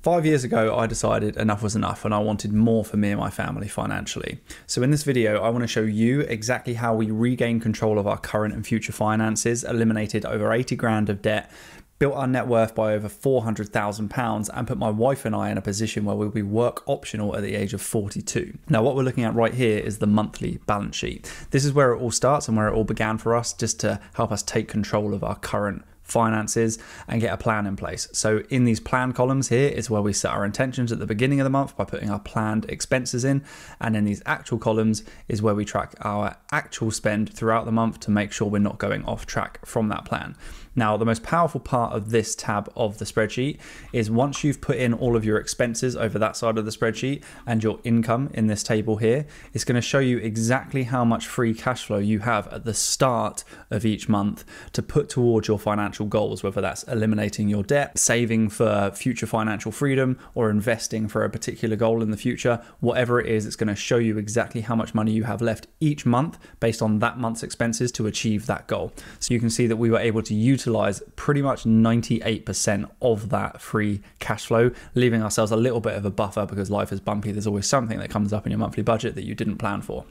5 years ago, I decided enough was enough and I wanted more for me and my family financially. So in this video, I want to show you exactly how we regained control of our current and future finances, eliminated over 80 grand of debt, built our net worth by over £400,000 and put my wife and I in a position where we'll be work optional at the age of 42. Now, what we're looking at right here is the monthly balance sheet. This is where it all starts and where it all began for us, just to help us take control of our current finances and get a plan in place. So in these plan columns here is where we set our intentions at the beginning of the month by putting our planned expenses in, and in these actual columns is where we track our actual spend throughout the month to make sure we're not going off track from that plan. Now, the most powerful part of this tab of the spreadsheet is once you've put in all of your expenses over that side of the spreadsheet and your income in this table here, it's going to show you exactly how much free cash flow you have at the start of each month to put towards your financial goals, whether that's eliminating your debt, saving for future financial freedom, or investing for a particular goal in the future. Whatever it is, it's going to show you exactly how much money you have left each month based on that month's expenses to achieve that goal. So you can see that we were able to utilize pretty much 98% of that free cash flow, leaving ourselves a little bit of a buffer because life is bumpy. There's always something that comes up in your monthly budget that you didn't plan for.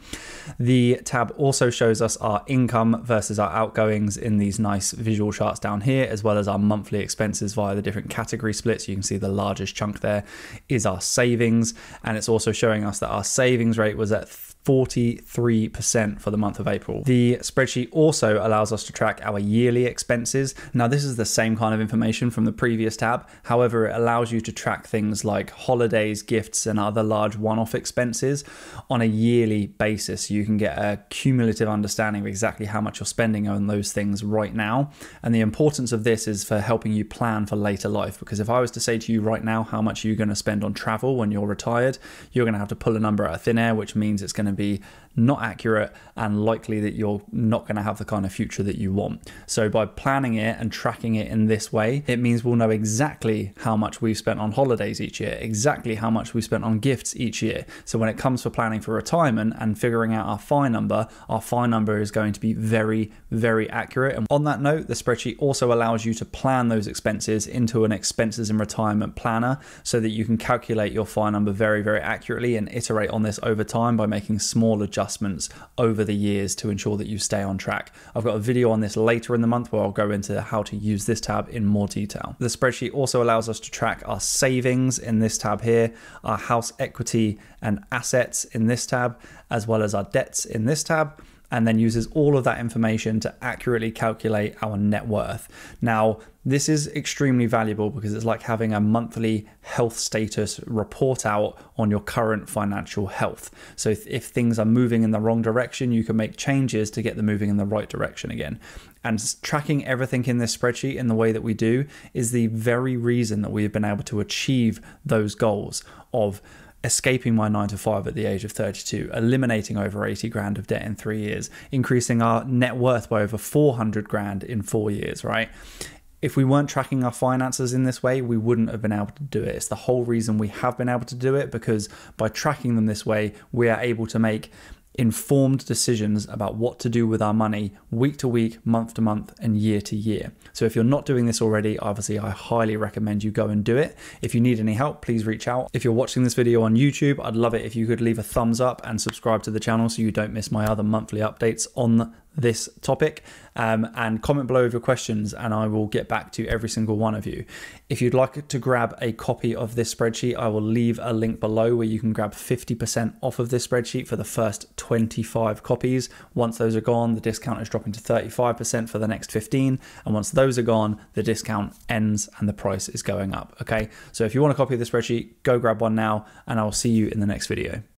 The tab also shows us our income versus our outgoings in these nice visual charts down here, as well as our monthly expenses via the different category splits. You can see the largest chunk there is our savings, and it's also showing us that our savings rate was at 43% for the month of April. The spreadsheet also allows us to track our yearly expenses. Now, this is the same kind of information from the previous tab. However, it allows you to track things like holidays, gifts, and other large one-off expenses on a yearly basis. You can get a cumulative understanding of exactly how much you're spending on those things right now. And the importance of this is for helping you plan for later life. Because if I was to say to you right now how much you're going to spend on travel when you're retired, you're going to have to pull a number out of thin air, which means it's going to be not accurate and likely that you're not going to have the kind of future that you want. So by planning it and tracking it in this way, it means we'll know exactly how much we've spent on holidays each year, exactly how much we've spent on gifts each year. So when it comes for planning for retirement and figuring out our FI number is going to be very, very accurate. And on that note, the spreadsheet also allows you to plan those expenses into an expenses in retirement planner so that you can calculate your FI number very, very accurately and iterate on this over time by making small adjustments over the years to ensure that you stay on track. I've got a video on this later in the month where I'll go into how to use this tab in more detail. The spreadsheet also allows us to track our savings in this tab here, our house equity and assets in this tab, as well as our debts in this tab, and then uses all of that information to accurately calculate our net worth. Now, this is extremely valuable because it's like having a monthly health status report out on your current financial health. So if things are moving in the wrong direction, you can make changes to get them moving in the right direction again. And tracking everything in this spreadsheet in the way that we do is the very reason that we've been able to achieve those goals of escaping my 9-to-5 at the age of 32, eliminating over 80 grand of debt in 3 years, increasing our net worth by over 400 grand in 4 years, right? If we weren't tracking our finances in this way, we wouldn't have been able to do it. It's the whole reason we have been able to do it, because by tracking them this way, we are able to make informed decisions about what to do with our money week to week, month to month, and year to year. So if you're not doing this already, obviously I highly recommend you go and do it. If you need any help, please reach out. If you're watching this video on YouTube, I'd love it if you could leave a thumbs up and subscribe to the channel so you don't miss my other monthly updates on this topic, and comment below with your questions and I will get back to every single one of you. If you'd like to grab a copy of this spreadsheet, I will leave a link below where you can grab 50% off of this spreadsheet for the first 25 copies. Once those are gone, the discount is dropping to 35% for the next 15, and once those are gone, the discount ends and the price is going up. Okay, so if you want a copy of the spreadsheet, go grab one now, and I will see you in the next video.